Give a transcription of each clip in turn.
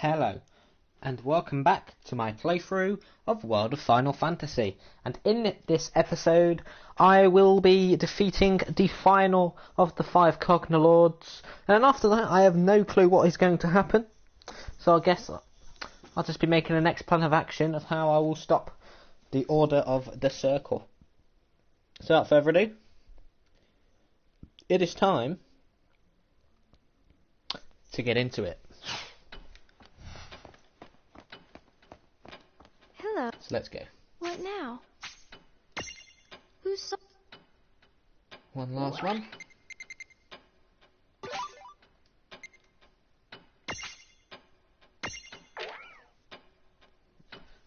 Hello, and welcome back to my playthrough of World of Final Fantasy. And in this episode, I will be defeating the final of the 5 Cogna Lords. And after that, I have no clue what is going to happen. So I guess I'll just be making the next plan of action of how I will stop the Order of the Circle. So without further ado, it is time to get into it. Hello. So let's go. What now? Who's so... One last one.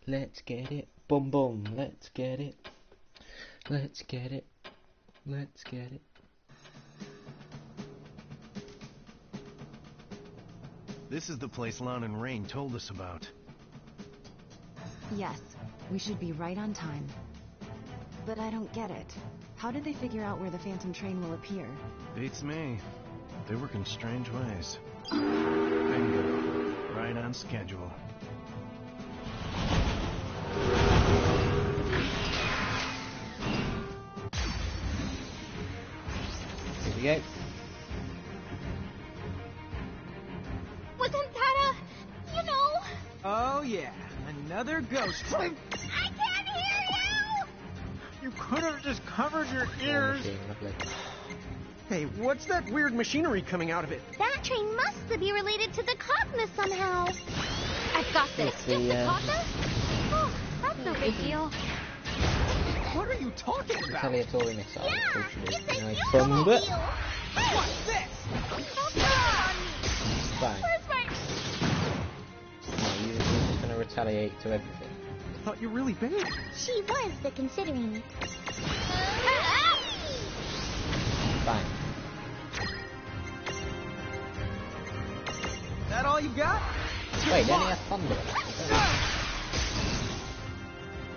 Let's get it. Boom boom. Let's get it. Let's get it. Let's get it. This is the place Lon and Rain told us about. Yes, we should be right on time. But I don't get it. How did they figure out where the Phantom train will appear? Beats me. They work in strange ways. Bingo. Right on schedule. Here we go. Wasn't that Oh yeah, another ghost. I can't hear you! You could have just covered your ears. Lovely. Hey, what's that weird machinery coming out of it? That train must be related to the cogna somehow. I've got this. It's Just the, the cogna? Oh, that's no big deal. What are you talking about? Retaliatory missile. Yeah, Unfortunately. it's a Nice Yellow from it. What's this? Bang. Where's my... No, you're just going to retaliate to everything. I thought you were really bad. She was, but considering... Bang. That all you got? Wait, then he has thunder.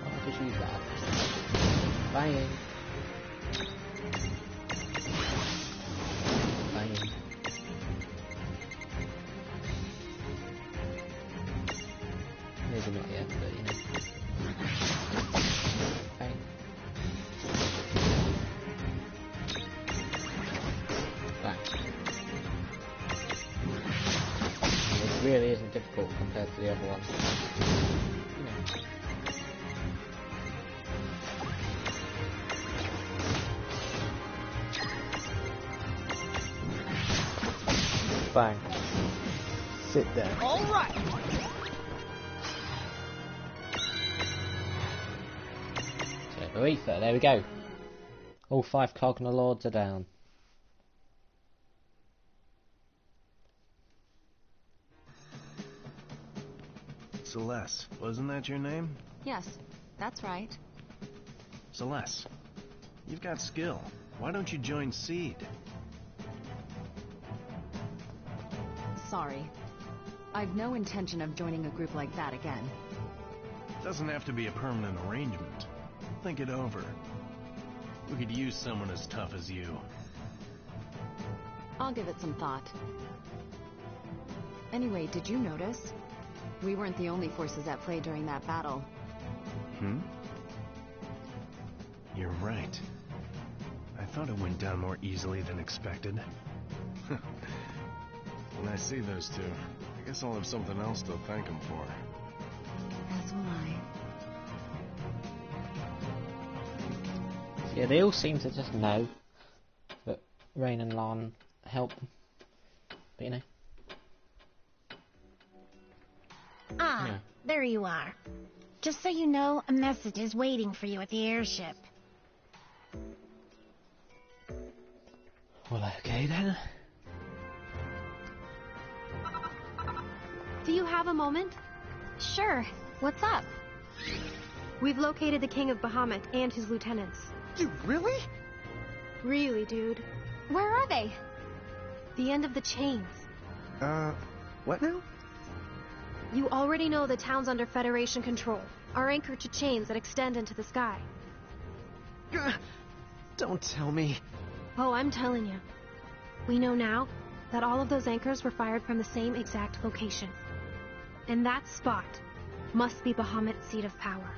I'll just use that. Bang. Bang. Maybe not yet, but you know. Bang. Bang. It really isn't difficult compared to the other ones. You know. Bang. Sit down. All right. So, Aretha, there we go. All 5 Cogna Lords are down. Celeste, wasn't that your name? Yes, that's right. Celeste, you've got skill. Why don't you join Seed? Sorry. I've no intention of joining a group like that again. Doesn't have to be a permanent arrangement. Think it over. We could use someone as tough as you. I'll give it some thought. Anyway, did you notice? We weren't the only forces at play during that battle. You're right. I thought it went down more easily than expected. When I see those two, I guess I'll have something else to thank them for. As will I. Yeah, they all seem to just know that Rain and Lon help them. But you know. Ah, Yeah. there you are. Just so you know, a message is waiting for you at the airship. Well, okay then. Do you have a moment? Sure. What's up? We've located the King of Bahamut and his lieutenants. You really? Really, dude. Where are they? The end of the chains. What now? You already know the towns under Federation control are anchored to chains that extend into the sky. Don't tell me. Oh, I'm telling you. We know now that all of those anchors were fired from the same exact location. And that spot must be Bahamut's seat of power.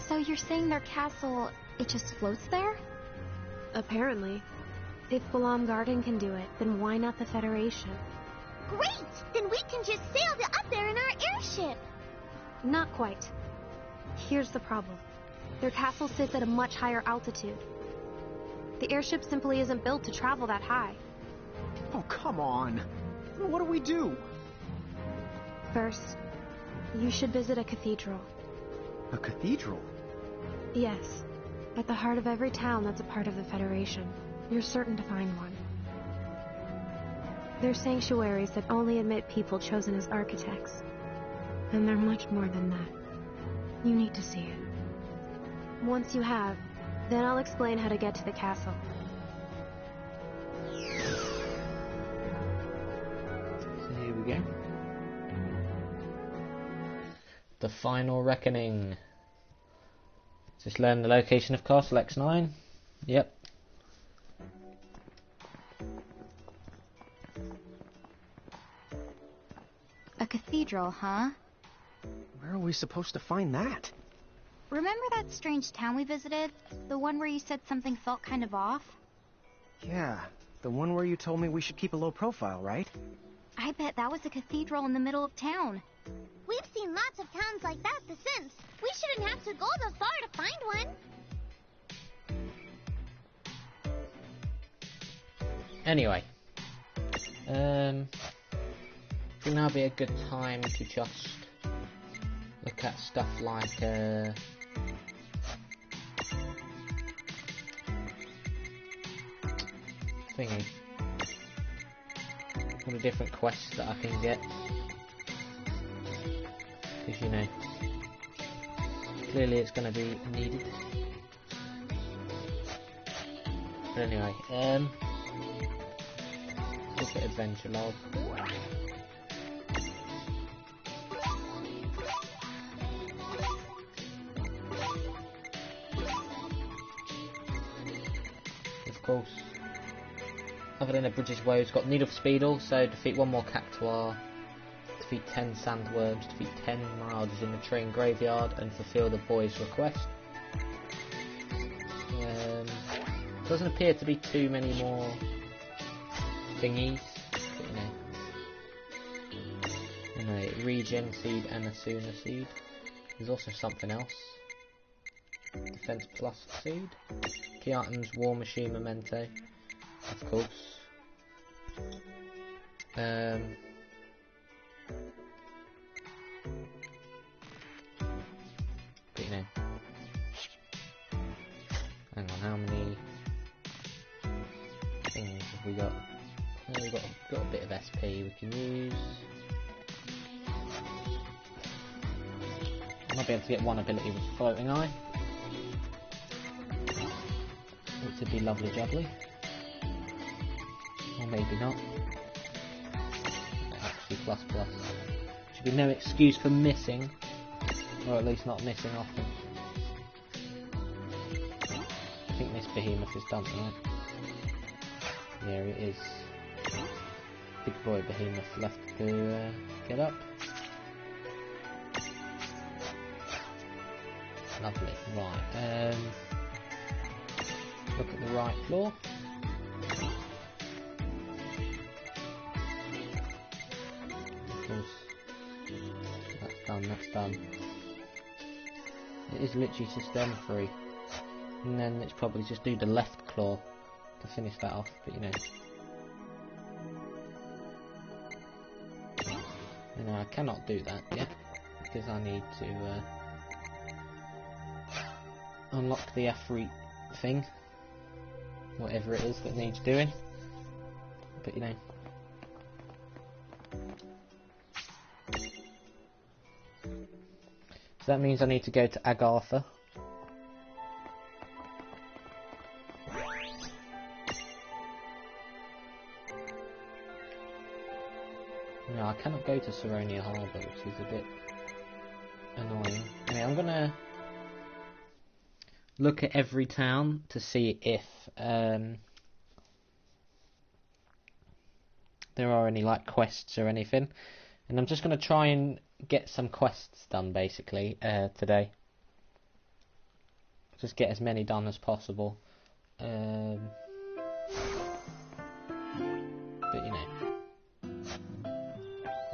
So you're saying their castle, it just floats there? Apparently. If Balam Garden can do it, then why not the Federation? Great! Then we can just sail up there in our airship. Not quite. Here's the problem. Their castle sits at a much higher altitude. The airship simply isn't built to travel that high. Oh, come on. What do we do? First, you should visit a cathedral. A cathedral? Yes. At the heart of every town that's a part of the Federation. You're certain to find one. They're sanctuaries that only admit people chosen as architects. And they're much more than that. You need to see it. Once you have, then I'll explain how to get to the castle. So here we go. The final reckoning. Just learn the location of Castle X9. Yep. A cathedral, huh? Where are we supposed to find that? Remember that strange town we visited? The one where you said something felt kind of off? Yeah, the one where you told me we should keep a low profile, right? I bet that was a cathedral in the middle of town. We've seen lots of towns like that The Sims. We shouldn't have to go that far to find one. Anyway. I think that'll be a good time to just look at stuff like thingy. All the different quests that I can get. Because you know, clearly it's going to be needed. But anyway, look at adventure log. Of course, other than the British way, it's got Needle for Speedle, so defeat 1 more Cactuar, defeat 10 Sandworms, defeat 10 Marauders in the train graveyard, and fulfill the boy's request. Doesn't appear to be too many more thingies, but you know, Regen Seed and Asuna Seed. There's also something else. Defense Plus Seed. Key items, War Machine Memento, of course. But you know, hang on, how many things have we got? Oh, we've got a bit of SP we can use. I might be able to get one ability with Floating Eye, which would be lovely jubbly. Or maybe not. Actually, plus. Should be no excuse for missing, or at least not missing often. I think this behemoth is done, right? Yeah, it is. Big boy behemoth left to get up. Lovely. Right. Look at the right floor. Of course, that's done. It is literally just them three. And then it's probably just do the left claw to finish that off, but you know. I cannot do that yet, because I need to unlock the F3 thing. Whatever it is that needs doing. But you know. So that means I need to go to Agartha. No, I cannot go to Saronia Harbour, which is a bit annoying. Anyway, I'm gonna look at every town to see if there are any like quests or anything, And I'm just going to try and get some quests done, basically, today. Just get as many done as possible. But, you know.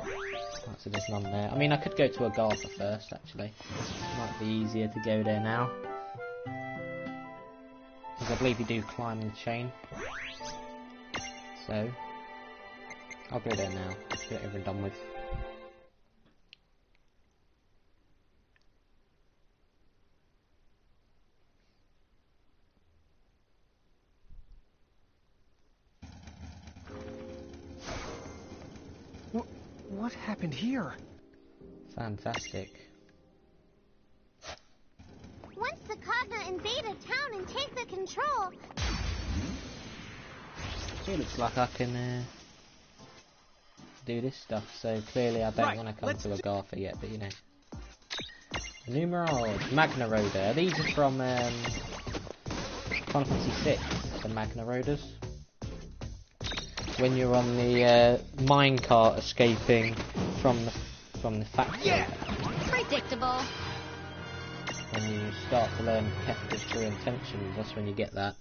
Right, so there's none there. I mean, I could go to Agartha first, actually. Might be easier to go there now. Because I believe you do climb the chain. So, I'll go there now. Get it over and done with. What happened here? Fantastic. Once the cogna invade a town and take the control... So it looks like I can do this stuff, so clearly I don't want to come to Agartha yet, but you know. Numerals, Magna Rhoda. These are from Final Fantasy VI, the Magna Rhodas. When you're on the minecart escaping from the factory. Yeah. Predictable. When you start to learn Kefka's true intentions, that's when you get that.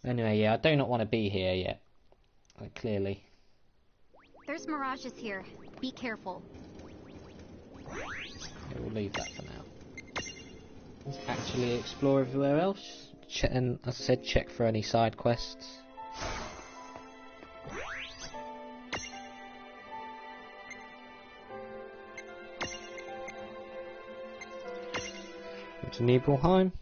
Anyway, yeah, I do not want to be here yet. Clearly. There's mirages here. Be careful. Yeah, we'll leave that for now. Let's actually explore everywhere else. And as I said, check for any side quests. To Nibelheim.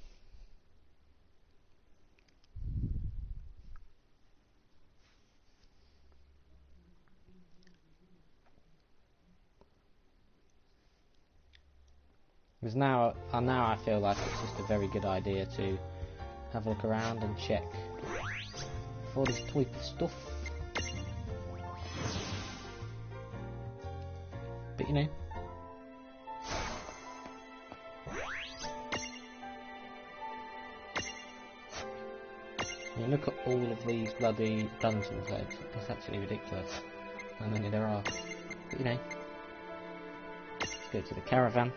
Because now I feel like it's just a very good idea to have a look around and check for all this type of stuff. But you know. I mean, look at all of these bloody dungeons, it's actually ridiculous how many there are. But you know, let's go to the caravan.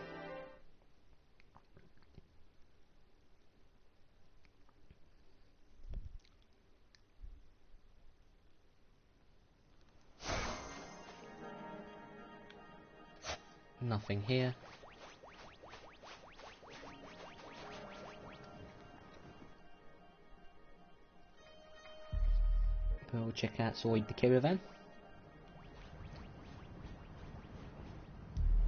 Nothing here. We'll check outside the caravan.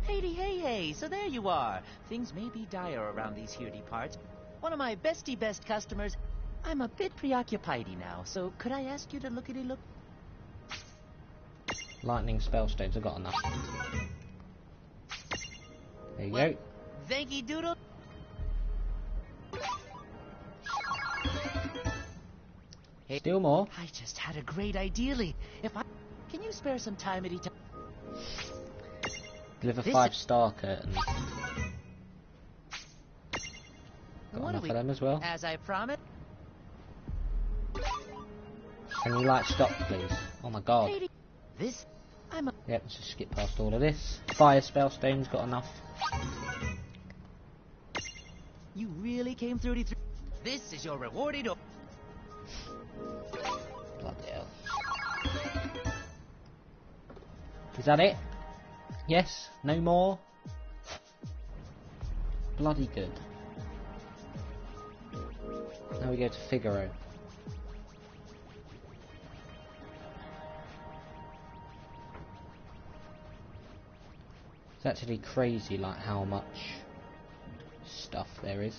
Hey, so there you are. Things may be dire around these herdy parts. One of my best customers. I'm a bit preoccupied now, so could I ask you to look? Lightning spellstones, I've got enough. There you go. Thanky doodle. Hey, still more. I just had a great idea. Can you spare some time at each time? Deliver 5-star curtains. Got What enough of them as well. As I promised. Can you stop, please? Oh my god. Yep, let's just skip past all of this. Fire spellstones, got enough. You really came through. This is your rewarded. Bloody hell. Is that it? Yes? No more? Bloody good. Now we go to Figaro. It's actually crazy how much stuff there is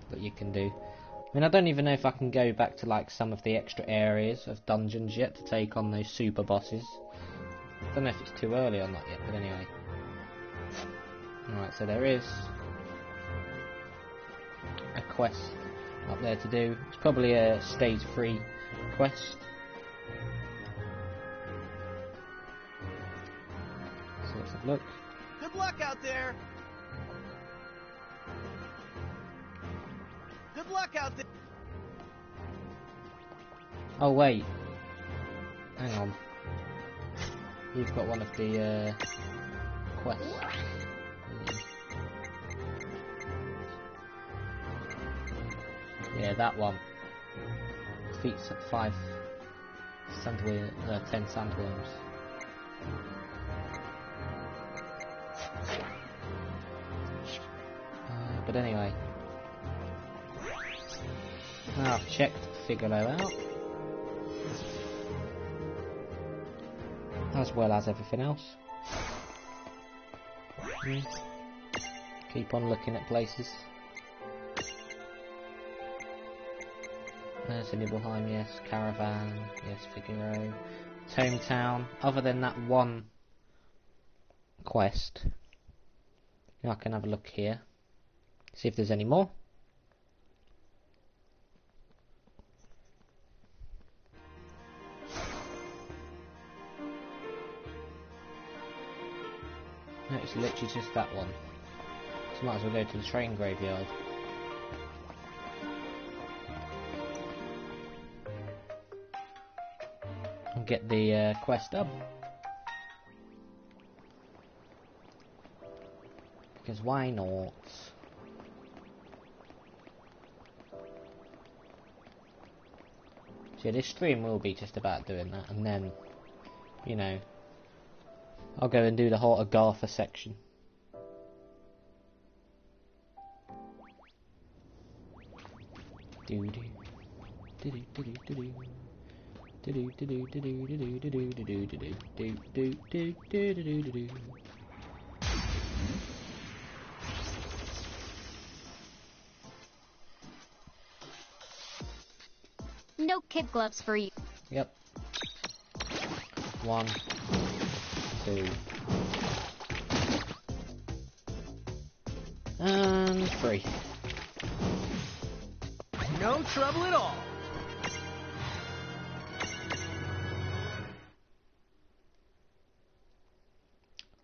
that you can do. I mean, I don't even know if I can go back to some of the extra areas of dungeons yet to take on those super bosses. I don't know if it's too early or not yet, but anyway. Alright, so there is a quest up there to do. It's probably a stage 3 quest. So let's have a look. Good luck out there. Good luck out there. Oh wait. Hang on. You've got one of the quests. Yeah, that one. Defeats 5 sandworm, 10 sandworms. But anyway, now I've checked Figaro out, as well as everything else. Keep on looking at places. There's Nibelheim, yes. Caravan, yes. Figaro. Tometown. Other than that one quest, I can have a look here. See if there's any more. No, it's literally just that one. So might as well go to the train graveyard. And get the quest up. Because why not? So this stream will be just about doing that, and then, you know, I'll go and do the whole Agartha section. No kid gloves for you. Yep. 1, 2, and 3. No trouble at all.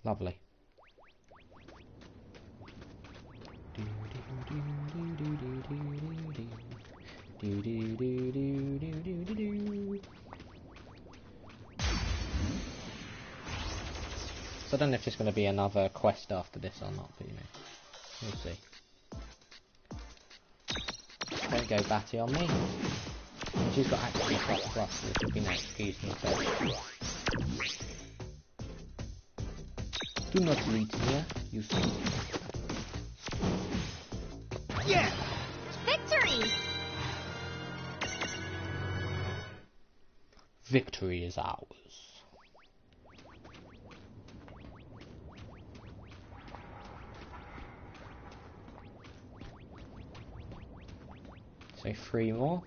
Lovely. So I don't know if there's going to be another quest after this or not, but you know, we'll see. Don't go batty on me. And she's got actually ++, so there should be no excuse for herself. Do not reach here, you fool. Yeah! Victory! Victory is ours. So 3 more.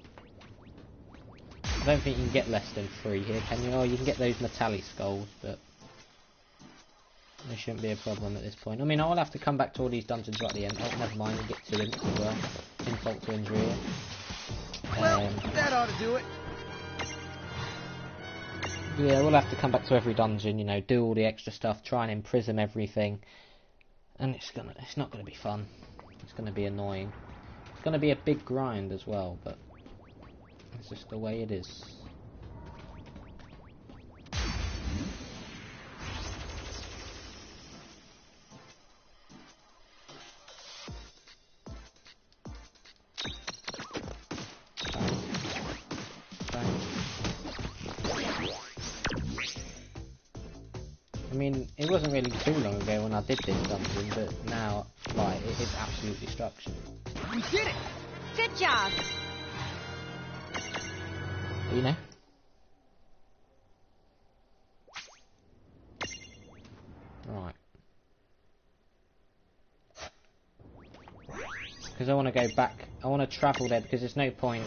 I don't think you can get less than 3 here, can you? Oh, you can get those metallic skulls, but there shouldn't be a problem at this point. I mean, I'll have to come back to all these dungeons right at the end. Oh, never mind, we'll get to Imps as well. Insult to injury here. Well, that ought to do it. Yeah, we'll have to come back to every dungeon, you know, do all the extra stuff, try and imprison everything. And it's not gonna be fun. It's gonna be annoying. It's gonna be a big grind as well, but it's just the way it is. I mean, it wasn't really too long ago when I did this dungeon, but now, like, it is absolute destruction. We did it! Good job! You know? Right. Because I want to go back, I want to travel there because there's no point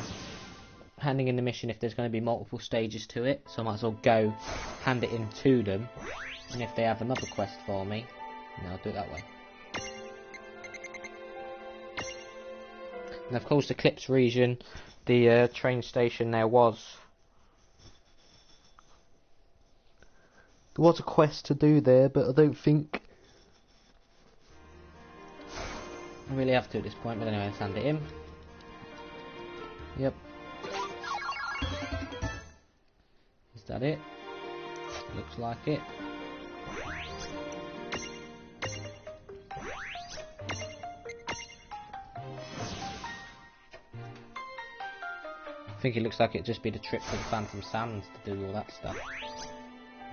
handing in the mission if there's going to be multiple stages to it, so I might as well go hand it in to them, and if they have another quest for me, then I'll do it that way. And of course the Clips region, the train station there was a quest to do there, but I don't think I really have to at this point, but anyway, let's hand it in. Yep. Is that it? Looks like it. I think it looks like it'd just be the trip to the Phantom Sands to do all that stuff.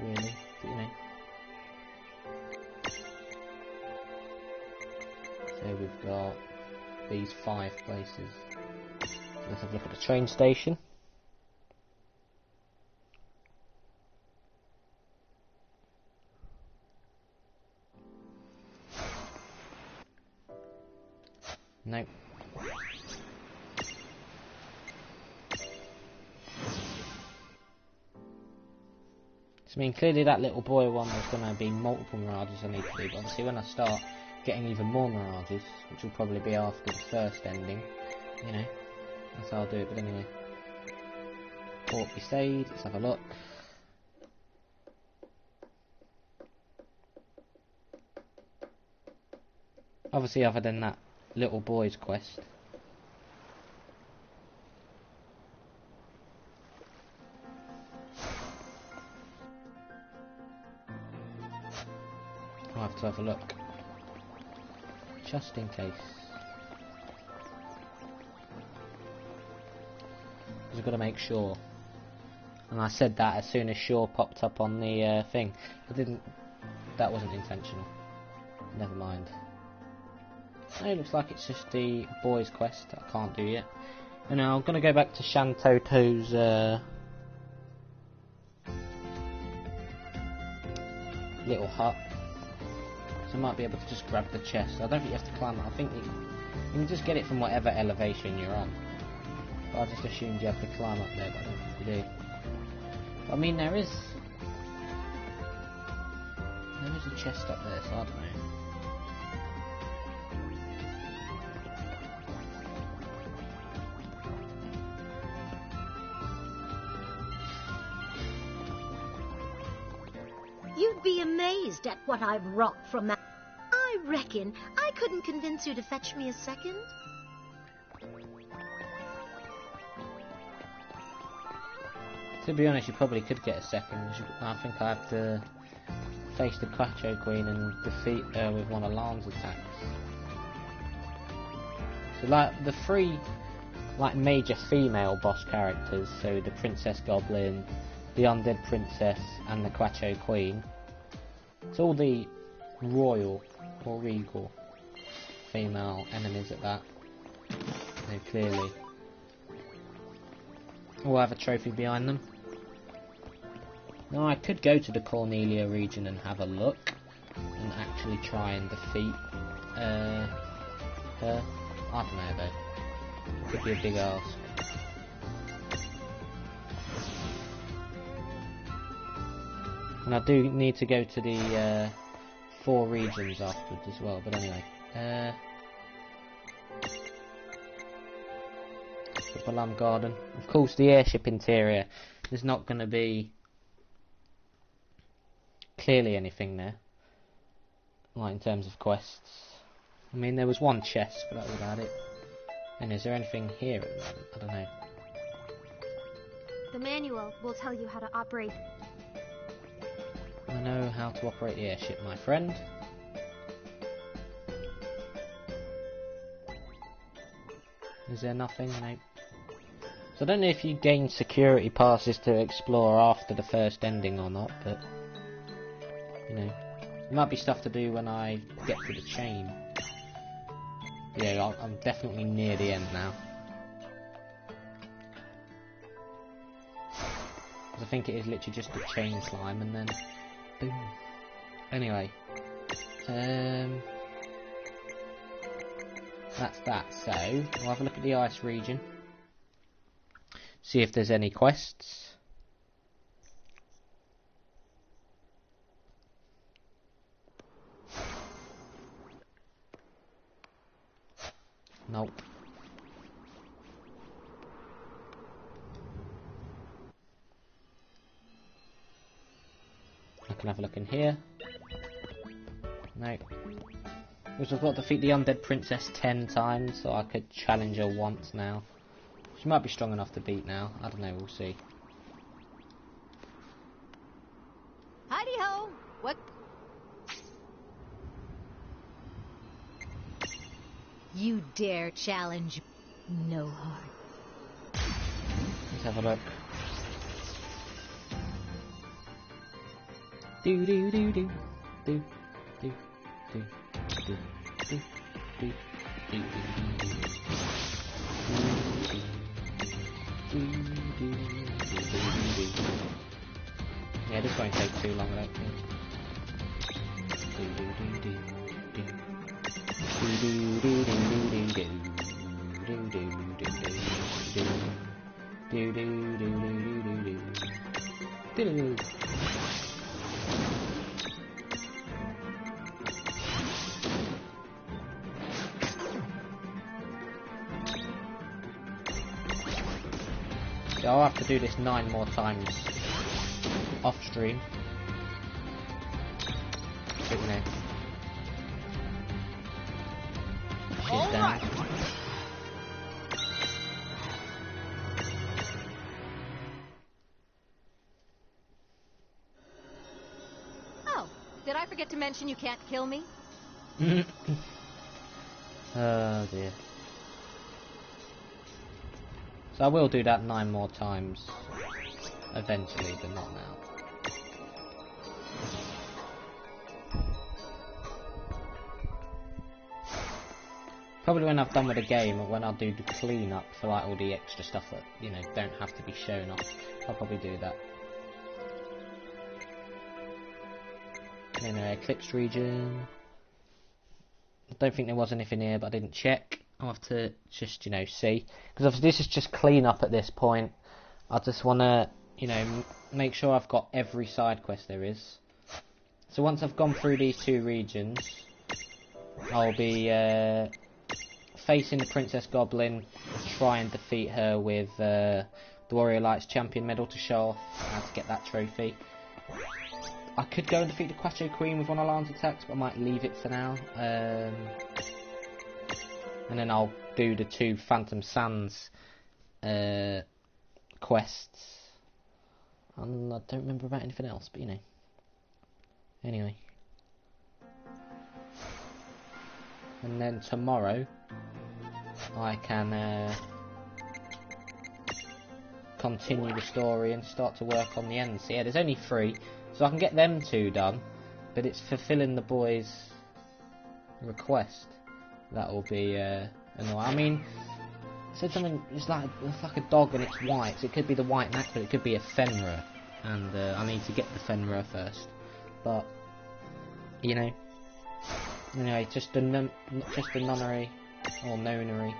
Really, but, you know. So we've got these 5 places. Let's have a look at the train station. Nope. So, I mean, clearly that little boy one was going to be multiple mirages I need to do, but obviously when I start getting even more mirages, which will probably be after the first ending, you know, that's how I'll do it. But anyway, Port Besaid, let's have a look. Obviously other than that little boy's quest. I'll have to have a look. Just in case. Because I've got to make sure. And I said that as soon as Shaw popped up on the thing. I didn't... That wasn't intentional. Never mind. It looks like it's just the boys quest that I can't do yet. And now I'm going to go back to Shantoto's little hut. So I might be able to just grab the chest. I don't think you have to climb it. I think you can just get it from whatever elevation you're on. But I just assumed you have to climb up there, but I don't think you do. But, I mean, there is a chest up there, so I don't know. You'd be amazed at what I've wrought from that. I reckon I couldn't convince you to fetch me a second. To be honest, you probably could get a second. I think I have to face the Quattro Queen and defeat her with one of Lan's attacks. So, like, the 3 like major female boss characters, so the Princess Goblin, the Undead Princess, and the Quattro Queen. It's all the royal or regal female enemies at that. So clearly. We'll have a trophy behind them. Now I could go to the Cornelia region and have a look and actually try and defeat her. I don't know though. Could be a big ask. And I do need to go to the 4 regions afterwards as well, but anyway. The Balam Garden. Of course, the airship interior. There's not going to be clearly anything there. Like in terms of quests. I mean, there was 1 chest, but that was about it. And is there anything here at the moment? I don't know. The manual will tell you how to operate. I know how to operate the airship, my friend. Is there nothing? Nope. So I don't know if you gain security passes to explore after the first ending or not, but you know, it might be stuff to do when I get to the chain. Yeah, I'm definitely near the end now. Because I think it is literally just a chain climb and then boom. Anyway, that's that. So we'll have a look at the ice region, see if there's any quests. Nope. I can have a look in here. Nope. Which I've got to defeat the Undead Princess 10 times, so I could challenge her once now. She might be strong enough to beat now. I don't know, we'll see. You dare challenge no heart. Let's have a look. Do do do do do do do do do do do do. Yeah, this won't take too long, I don't think. Do do do do do do do do do do do do do do do do. So I'll have to do this 9 more times off stream. But, you know. She's down. Oh, did I forget to mention you can't kill me? Oh dear. So I will do that 9 more times eventually, but not now. Probably when I've done with the game, or when I'll do the clean-up for like all the extra stuff that, you know, don't have to be shown off. I'll probably do that. Anyway, Eclipse region. I don't think there was anything here, but I didn't check. I'll have to just, you know, see. Because obviously this is just clean-up at this point. I just want to, you know, make sure I've got every side quest there is. So once I've gone through these 2 regions, I'll be facing the Princess Goblin, try and defeat her with the Warrior Lights Champion medal to show off how to get that trophy. I could go and defeat the Quattro Queen with one of Alarm's attacks, but I might leave it for now. And then I'll do the 2 Phantom Sands quests. And I don't remember about anything else, but you know. Anyway. And then tomorrow, I can continue the story and start to work on the ends. So yeah, there's only 3, so I can get them 2 done, but it's fulfilling the boys' request that will be annoying. I mean, it said something, it's like a dog and it's white, so it could be the white Max, but it could be a Fenrir, and I need to get the Fenrir first. But you know, anyway, just the nunnery or nonary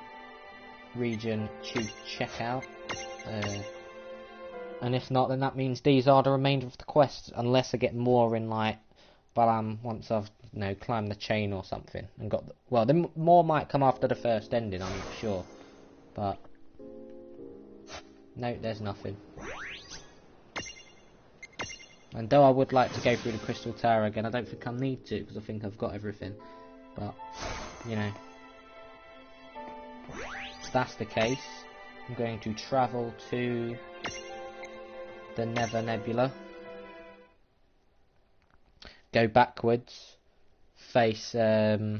region to check out, and if not, then that means these are the remainder of the quests, unless I get more in like Balam once I've, you know, climbed the chain or something and got the, well, then more might come after the first ending, I'm not sure, but no, there's nothing. And though I would like to go through the Crystal Tower again, I don't think I need to, because I think I've got everything. But, you know, if that's the case, I'm going to travel to the Nether Nebula, go backwards, face thingy,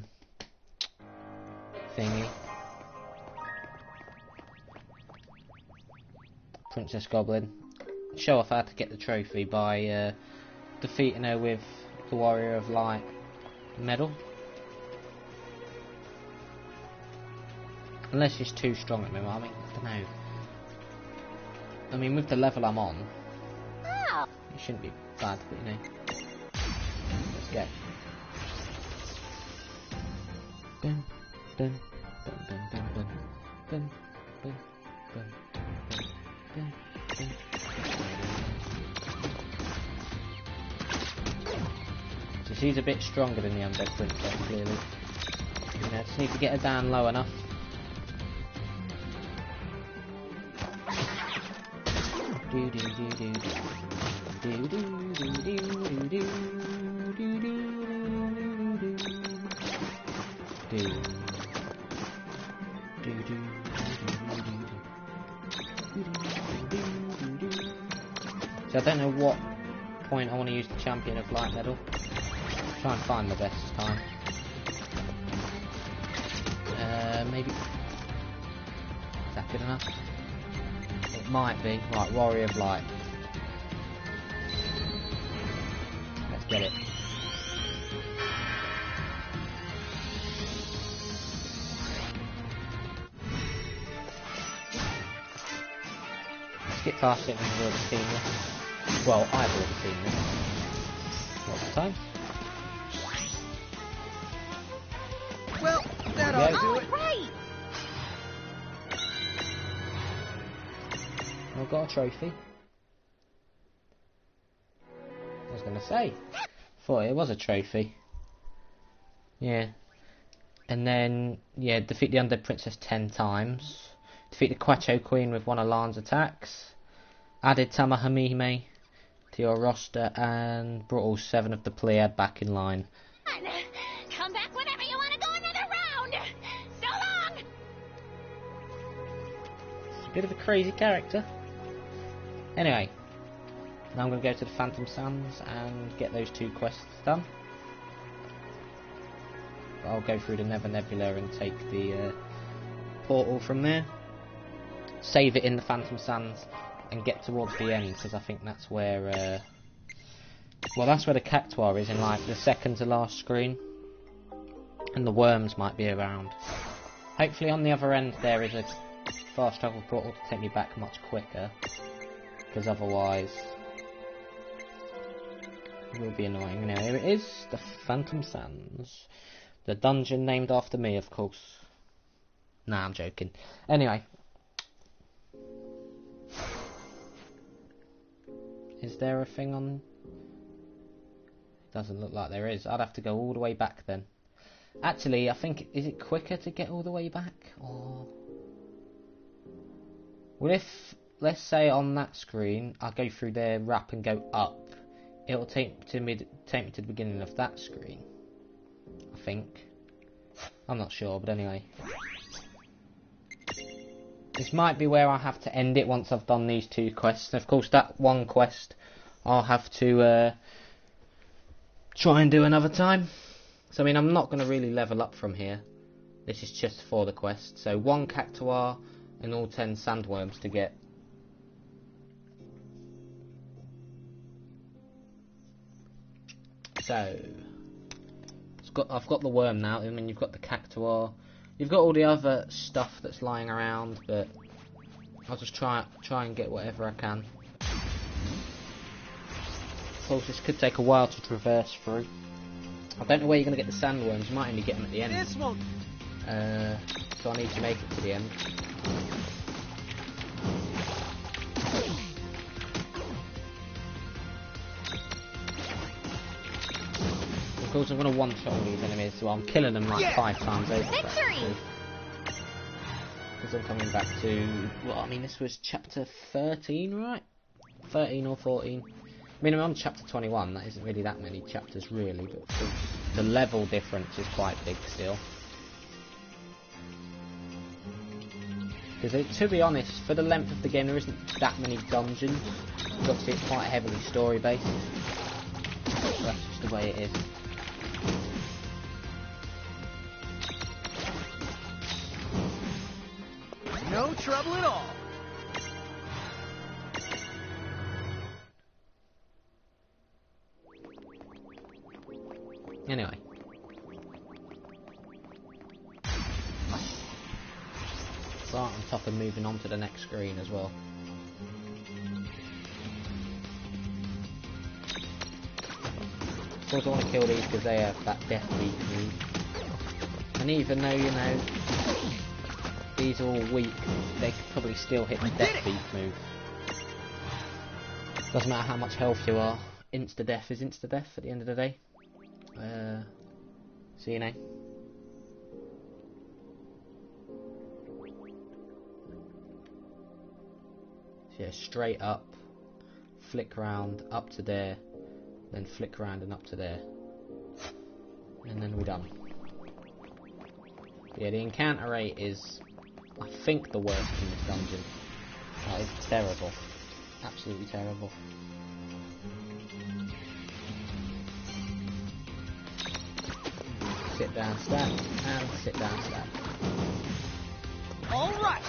Princess Goblin, show off how to get the trophy by defeating her with the Warrior of Light medal. Unless she's too strong at the moment, I mean, I don't know. I mean, with the level I'm on, it shouldn't be bad, but you know. Let's go. Dun, dun, dun, dun, dun, dun, dun, dun, dun, dun, dun, dun. So she's a bit stronger than the Undead Princess, clearly. You know, just need to get her down low enough. Do do do do do do do do do do So I don't know what point I want to use the Champion of Light medal. Try and find the best time. maybe. Is that good enough? It might be. Right, Warrior of Light. Let's get it. Skip past it, we've already seen this. Well, I've already seen this. What's the time? Well, that ought to do it. Right! I've got a trophy. I was going to say. Thought it was a trophy. Yeah. And then, yeah, defeat the Undead Princess 10 times. Defeat the Quacho Queen with one of Lan's attacks. Added Tamahamime to your roster and brought all 7 of the Pleiad back in line. Come back whenever you want to go another round! So long! It's a bit of a crazy character. Anyway, now I'm going to go to the Phantom Sands and get those 2 quests done. I'll go through the Nether Nebula and take the portal from there. Save it in the Phantom Sands and get towards the end, because I think that's where well, that's where the Cactuar is, in like the second to last screen, and the worms might be around. Hopefully on the other end there is a fast travel portal to take me back much quicker, because otherwise it will be annoying. Now here it is, the Phantom Sands, the dungeon named after me, of course. Nah, I'm joking. Anyway. Is there a thing on? Doesn't look like there is. I'd have to go all the way back then. Actually, I think, is it quicker to get all the way back? Or... well, if, let's say on that screen, I go through their wrap and go up, it'll take me to the beginning of that screen. I think. I'm not sure, but anyway. This might be where I have to end it once I've done these 2 quests. And of course, that one quest I'll have to try and do another time. So I mean, I'm not going to really level up from here. This is just for the quest. So 1 Cactuar and all 10 sandworms to get. So I've got the worm now. I mean, you've got the Cactuar. You've got all the other stuff that's lying around, but I'll just try and get whatever I can. Of course, this could take a while to traverse through. I don't know where you're going to get the sandworms. You might only get them at the end. This won't... so I need to make it to the end. Of course, I'm going to one-shot all these enemies, so I'm killing them like 5 times over. Victory! Because I'm coming back to... well, I mean, this was chapter 13, right? 13 or 14. I mean, I'm on chapter 21. That isn't really that many chapters, really, but the level difference is quite big still. Because, to be honest, for the length of the game, there isn't that many dungeons. Obviously, it's quite heavily story-based. That's just the way it is. No trouble at all. Anyway. Start on top and moving on to the next screen as well. Of course, I want to kill these because they have that death beat move. And even though, you know, these are all weak, they could probably still hit the death beat move. Doesn't matter how much health you are, insta-death is insta-death at the end of the day. So, you know. So yeah, straight up, flick round, up to there, then flick round and up to there. And then we're done. Yeah, the encounter rate is, I think, the worst in this dungeon. Oh, it's terrible. Absolutely terrible. Sit down, stack, and sit down, stack. All right.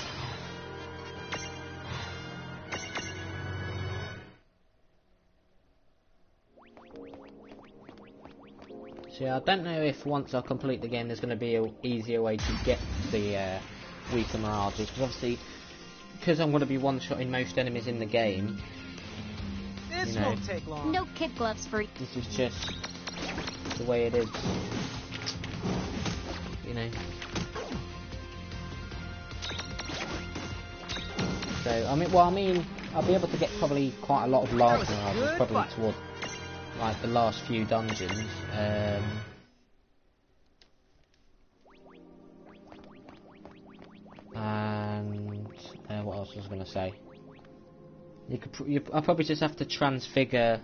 So yeah, I don't know if once I complete the game there's going to be an easier way to get the weaker mirages, because obviously, because I'm going to be one-shotting most enemies in the game, This you know, won't take long. No kid gloves for... this is just the way it is, you know. So, I mean, I'll be able to get probably quite a lot of large mirages, probably toward, like, the last few dungeons, and what else was I going to say? I'll probably just have to transfigure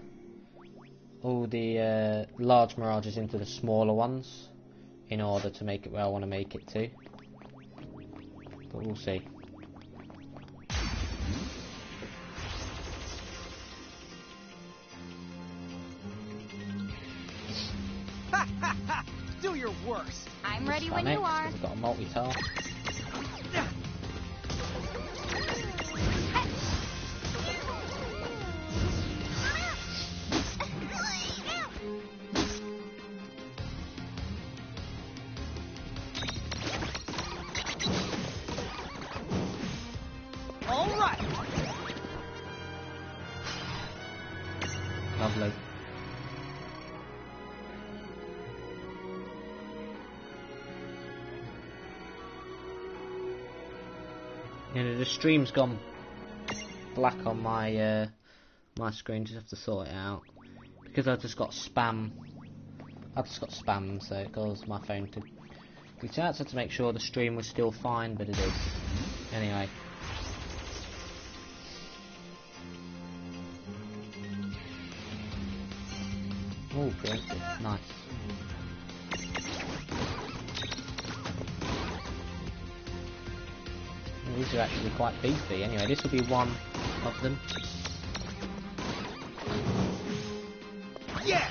all the large mirages into the smaller ones in order to make it where I want to make it to. But we'll see. Do your worst. I'm ready when you are. I've got a multi-task. All right. Lovely. You know, the stream's gone black on my my screen. Just have to sort it out because I just got spam. I just got spam, so it caused my phone to glitch out. So to make sure the stream was still fine, but it is. Anyway. Oh, preemptive, nice. These are actually quite beefy. Anyway, this will be one of them. Yeah.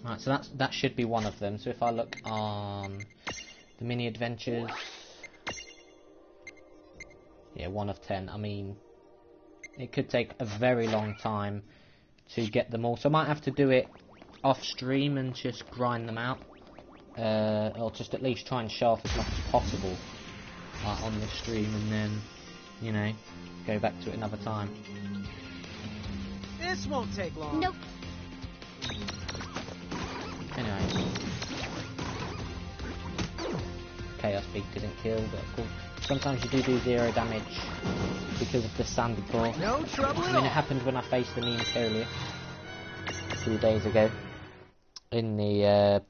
Right, so that should be one of them. So if I look on the mini adventures, yeah, 1 of 10. I mean, it could take a very long time to get them all. So I might have to do it off stream and just grind them out, or just at least try and show off as much as possible on this stream, and then, you know, go back to it another time. This won't take long. Nope. Anyway, Chaos Beak didn't kill, but of course sometimes you do 0 damage because of the sandy core. No trouble at I mean, all. it happened when I faced the meme earlier, a few days ago, in the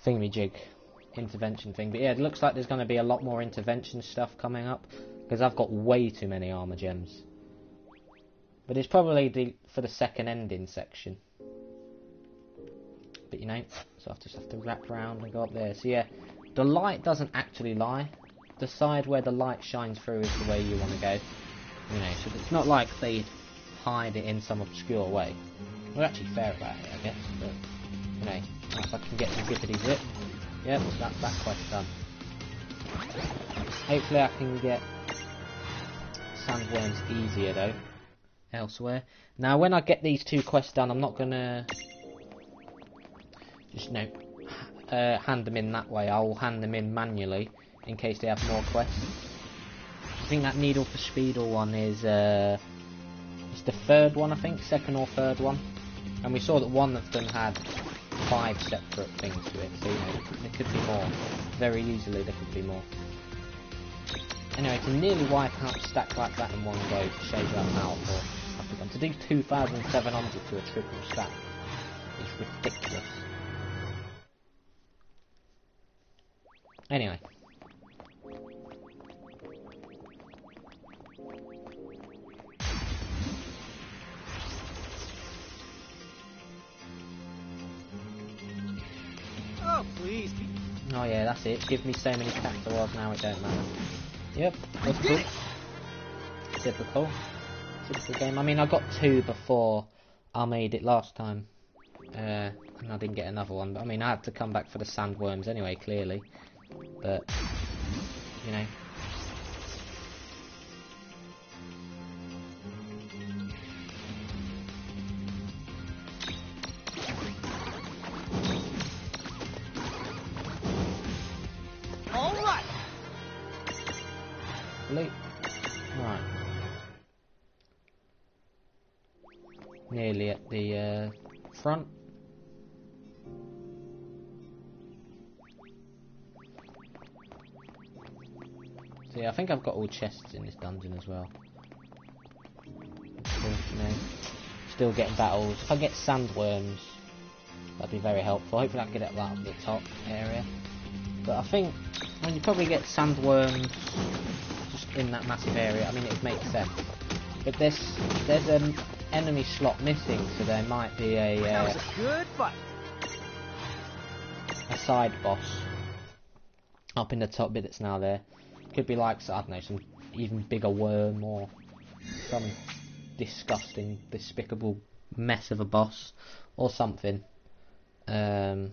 thingamajig intervention thing. But yeah, it looks like there's going to be a lot more intervention stuff coming up, because I've got way too many armor gems. But it's probably for the second ending section. But you know, so I just have to wrap around and go up there. So yeah, the light doesn't actually lie. The side where the light shines through is the way you want to go. You know, so it's not like they hide it in some obscure way. We're actually fair about it, I guess. But you know, if I can get the zippity zip, yep, that's that quest done. Hopefully I can get sandworms easier though, elsewhere. Now when I get these 2 quests done, I'm not gonna just, you know, hand them in that way. I'll hand them in manually in case they have more quests. I think that Needle for Speedle one is it's the 3rd one, I think, 2nd or 3rd one. And we saw that one of them had 5 separate things to it, so you know, there could be more. Very easily there could be more. Anyway, to nearly wipe out a stack like that in one go to show you how powerful I've become. To do 2,700 to a triple stack is ridiculous. Anyway. Oh, please. Oh yeah, that's it. Give me so many Cactuars now it don't matter. Yep, that's cool. Typical. Typical game. I mean, I got 2 before I made it last time. and I didn't get another one. But I mean, I had to come back for the sandworms anyway, clearly. But, you know. Alright! Right. Nearly at the front. So yeah, I think I've got all chests in this dungeon as well. So, you know, still getting battles. If I get sandworms, that'd be very helpful. Hopefully I can get it right up the top area. But I think when you probably get sandworms just in that massive area, I mean it would make sense. But there's an enemy slot missing, so there might be That was a good fight. a side boss up in the top bit that's now there. Could be like, I don't know, some even bigger worm or some disgusting, despicable mess of a boss or something. So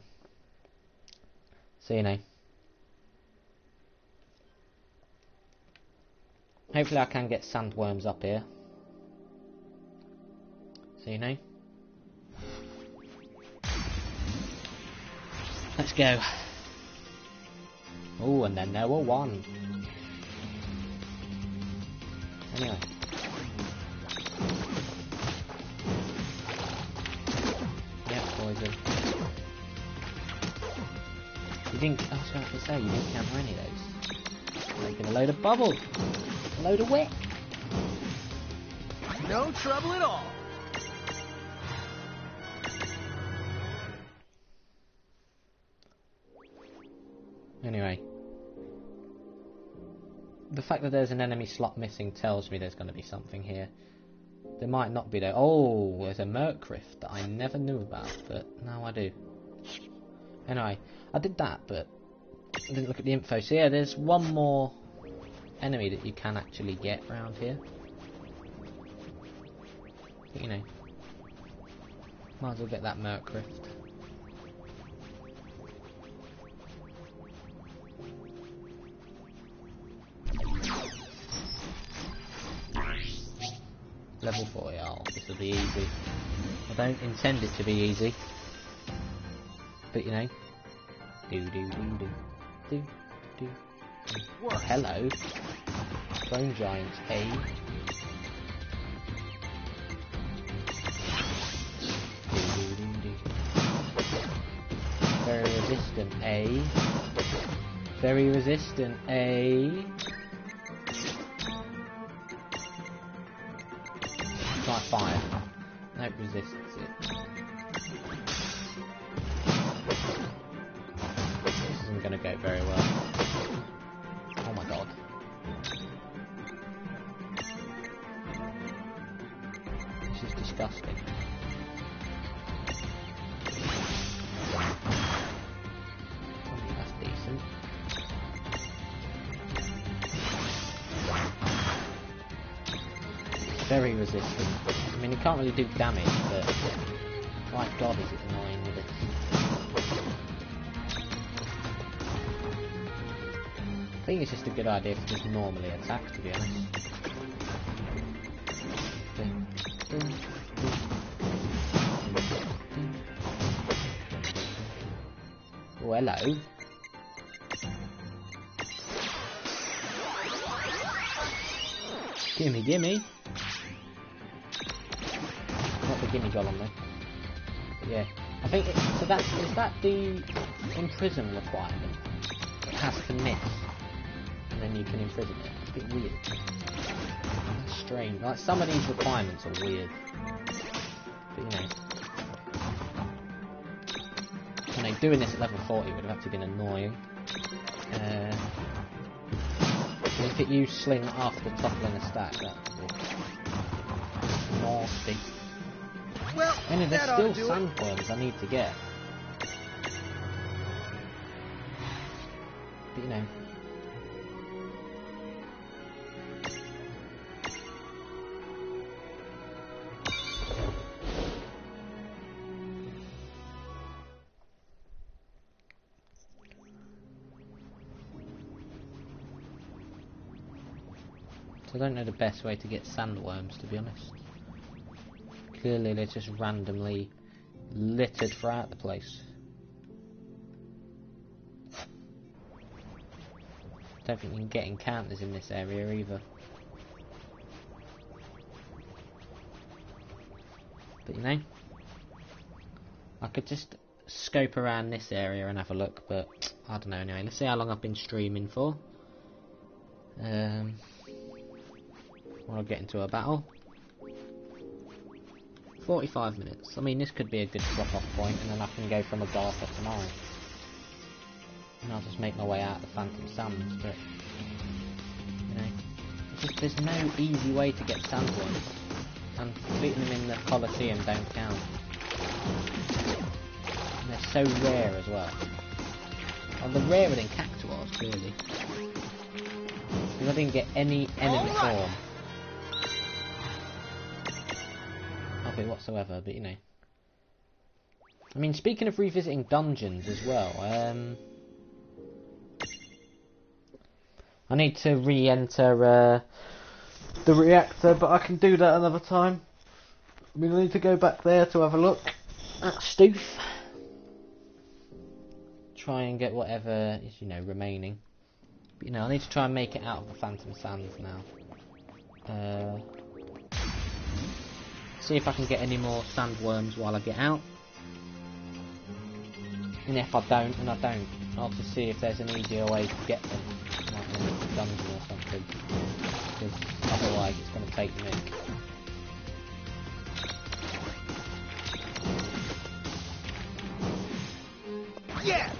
you know. Hopefully I can get sandworms up here. So you know. Let's go. Oh, and then there were one. Anyway. Yep, poison. You didn't, I was going to say, you didn't counter any of those. Making a load of bubbles. A load of wick. No trouble at all. Anyway. The fact that there's an enemy slot missing tells me there's going to be something here. There might not be though. Oh, there's a Merc Rift that I never knew about, but now I do. Anyway, I did that, but I didn't look at the info. So yeah, there's one more enemy that you can actually get around here. But, you know, might as well get that Merc Rift. Level 40, oh, this will be easy. I don't intend it to be easy. But you know. Do. Oh, hello. Bone Giants, A. Very resistant, A. Very resistant, A. Try fire. Nope, resists it. This isn't going to go very well. Oh my god. This is disgusting. Oh, that's decent. Very resistant. I mean, it can't really do damage, but my god, is it annoying with it. I think it's just a good idea to just normally attack, to be honest. Oh, hello. Gimme, gimme. Not the gimme golem though. But yeah, I think it, so. Is that the imprison requirement? It has to miss, and then you can imprison it. It's a bit weird. That's strange. Like some of these requirements are weird. But you know, doing this at level 40 would have actually been annoying. If it used sling after toppling a stack, that would be nasty. Well, And there's still sandworms I need to get. But you know. So I don't know the best way to get sandworms, to be honest. Clearly they're just randomly littered throughout the place. Don't think you can get encounters in this area either. But you know, I could just scope around this area and have a look, but I don't know anyway. Let's see how long I've been streaming for. When I get into a battle. 45 minutes. I mean, this could be a good drop-off point, and then I can go from Agartha tomorrow. And I'll just make my way out of the Phantom Sands, but you know, it's just there's no easy way to get sandworms, and beating them in the Colosseum don't count. And they're so rare as well. Well, they're rarer than Cactuars, clearly. Because I didn't get any enemy form of it whatsoever, but you know. I mean, speaking of revisiting dungeons as well, I need to re-enter the reactor, but I can do that another time. I mean, I need to go back there to have a look at Stoof. Try and get whatever is, you know, remaining. But, you know, I need to try and make it out of the Phantom Sands now. See if I can get any more sandworms while I get out. And if I don't, then I don't. I'll just see if there's an easier way to get them. Like in a dungeon or something. Because otherwise it's going to take me. Yeah!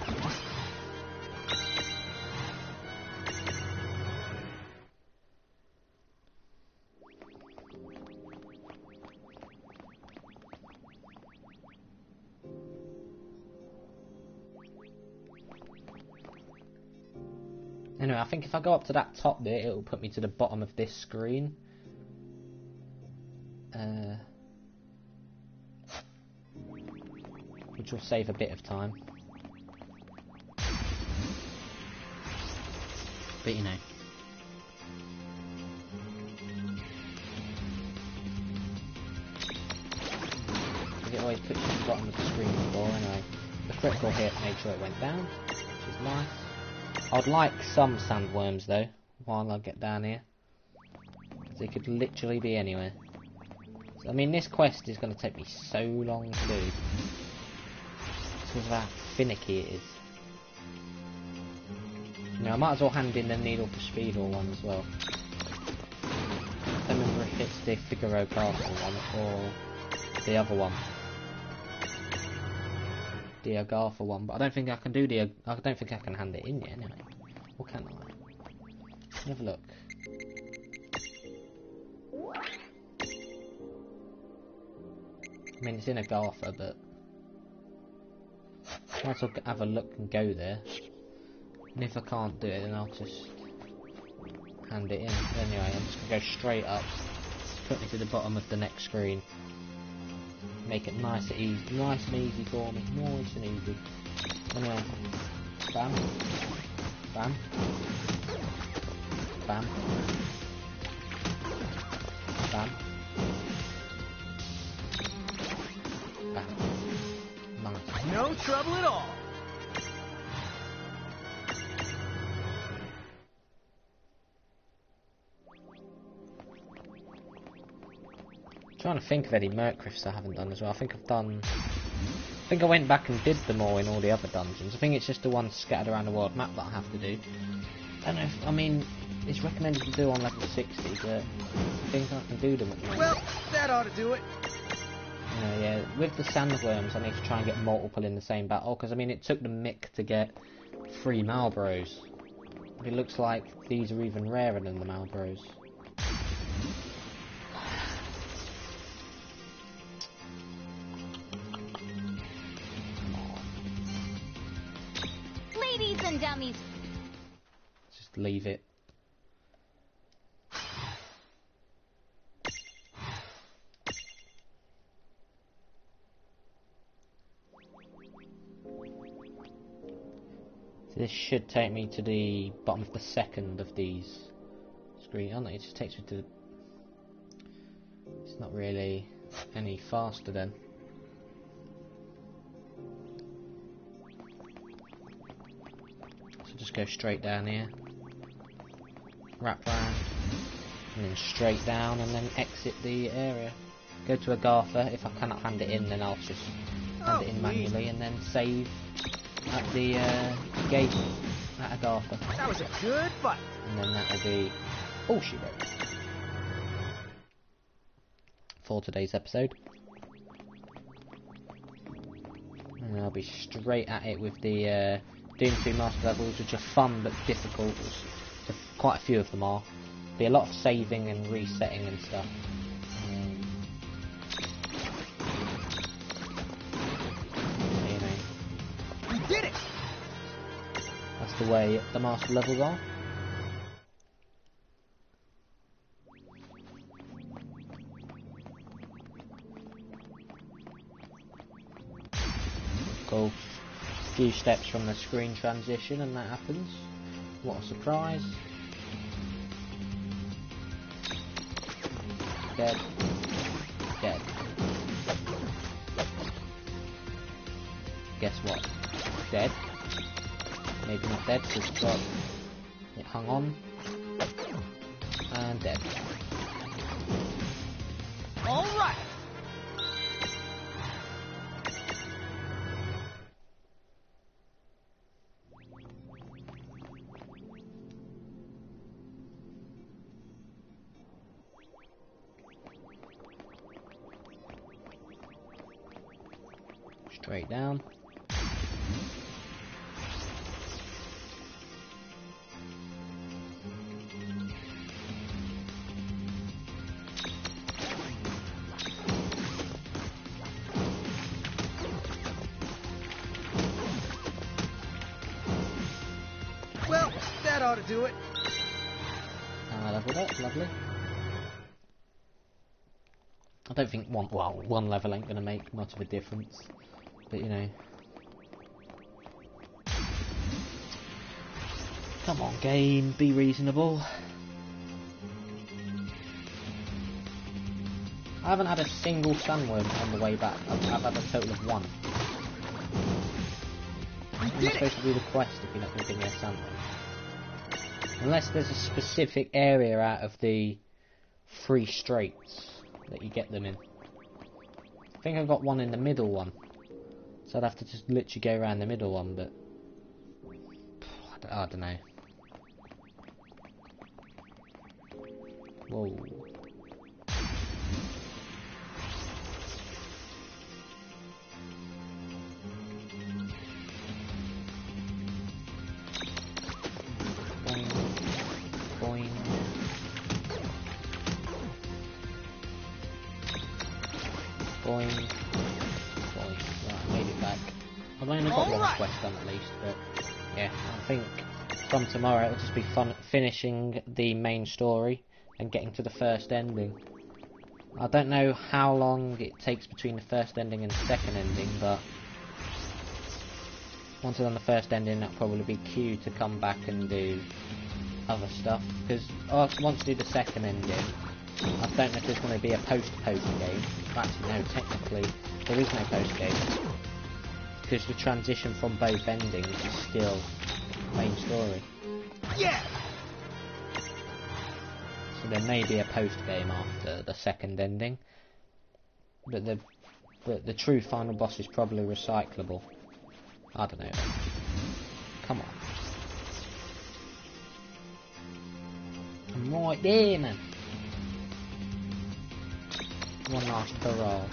Anyway, I think if I go up to that top bit, it'll put me to the bottom of this screen. Which will save a bit of time. But you know. It always puts you at the bottom of the screen before, anyway. The critical hit made sure it went down, which is nice. I'd like some sandworms though, while I get down here. They could literally be anywhere. So, I mean, this quest is going to take me so long to do. Because of how finicky it is. You know, I might as well hand in the Needle for Speed or one as well. I don't remember if it's the Figaro Castle one or the other one. The Agartha one, but I don't think I can do the. I don't think I can hand it in yet. Anyway, or can I? Let's have a look. I mean, it's in Agartha, but I might as well have a look and go there. And if I can't do it, then I'll just hand it in. Anyway, I'm just gonna go straight up. Put me to the bottom of the next screen. Make it nice and easy for me. Nice and easy. Anyway. Bam. Bam. Bam. Bam. Bam. Nice. No trouble at all. Trying to think of any Mercryphs I haven't done as well. I think I went back and did them all in all the other dungeons. I think it's just the ones scattered around the world map that I have to do. I don't know if, I mean, it's recommended to do on level 60, but I think I can do them at the moment. Well, that ought to do it. You know, yeah, with the sandworms I need to try and get multiple in the same battle, because I mean it took the Mick to get 3 Malbros. But it looks like these are even rarer than the Malbros. Ladies and dummies. Just leave it. So this should take me to the bottom of the second of these screen. Oh no, it just takes me to... It's not really any faster then. So just go straight down here. Wrap round. And then straight down and then exit the area. Go to Agartha. If I cannot hand it in, then I'll just hand it in manually and then save at the gate at Agartha. That was a good fight. And then that'll be all she wrote for today's episode. And I'll be straight at it with the Doom 2 Master levels, which are fun but difficult. Quite a few of them are. Be a lot of saving and resetting and stuff. You know. You did it! That's the way the master levels are. Of course, a few steps from the screen transition and that happens. What a surprise. Dead. Dead. Guess what? Dead. Maybe not dead, because it hung on. And dead. Alright! Straight down. Well, that ought to do it. Leveled up, lovely. I don't think one level ain't gonna make much of a difference, but you know. Come on, game, be reasonable. I haven't had a single sandworm on the way back. I've had a total of one. I'm supposed to do the quest if you're not going to give me a sandworm. Unless there's a specific area out of the 3 straits that you get them in. I think I've got one in the middle one. So I'd have to just literally go around the middle one, but... I don't know. Whoa. Boing. Boing. Boing. Right, I made it back. I've only got one quest done at least, but yeah, I think from tomorrow it'll just be fun finishing the main story and getting to the first ending. I don't know how long it takes between the first ending and the second ending, but once I've done the first ending, that'll probably be queued to come back and do other stuff, because once I do the second ending, I don't know if there's going to be a post game. Actually, no, technically there is no post game, because the transition from both endings is still main story. Yeah. So there may be a post game after the second ending, but the true final boss is probably recyclable. I don't know. Come on. I'm right there, man. One last hurrah.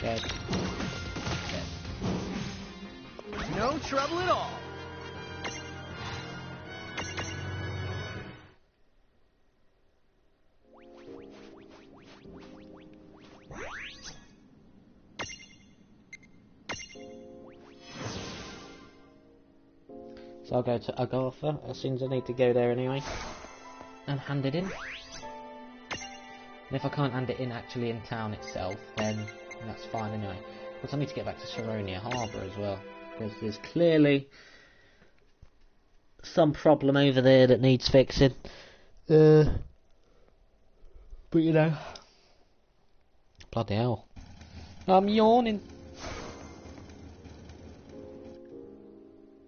Dead. Dead. No trouble at all. So I'll go to Agartha as soon as I need to go there anyway, and hand it in. And if I can't hand it in actually in town itself, then that's fine anyway. But I need to get back to Saronia Harbour as well. because there's clearly some problem over there that needs fixing. But you know, bloody hell, I'm yawning.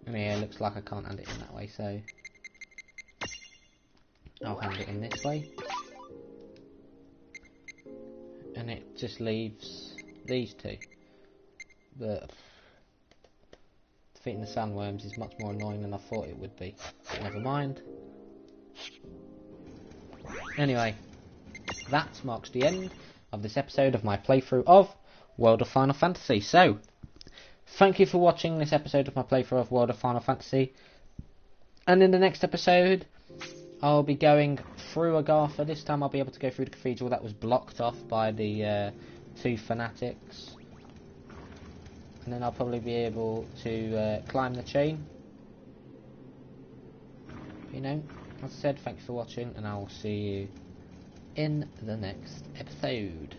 And yeah, it looks like I can't hand it in that way, so I'll hand it in this way. And it just leaves these two. But defeating the sandworms is much more annoying than I thought it would be. But never mind. Anyway, that marks the end of this episode of my playthrough of World of Final Fantasy. So, thank you for watching this episode of my playthrough of World of Final Fantasy. And in the next episode, I'll be going through Agartha. This time I'll be able to go through the cathedral that was blocked off by the two fanatics. And then I'll probably be able to climb the chain. You know, as I said, thanks for watching, and I will see you in the next episode.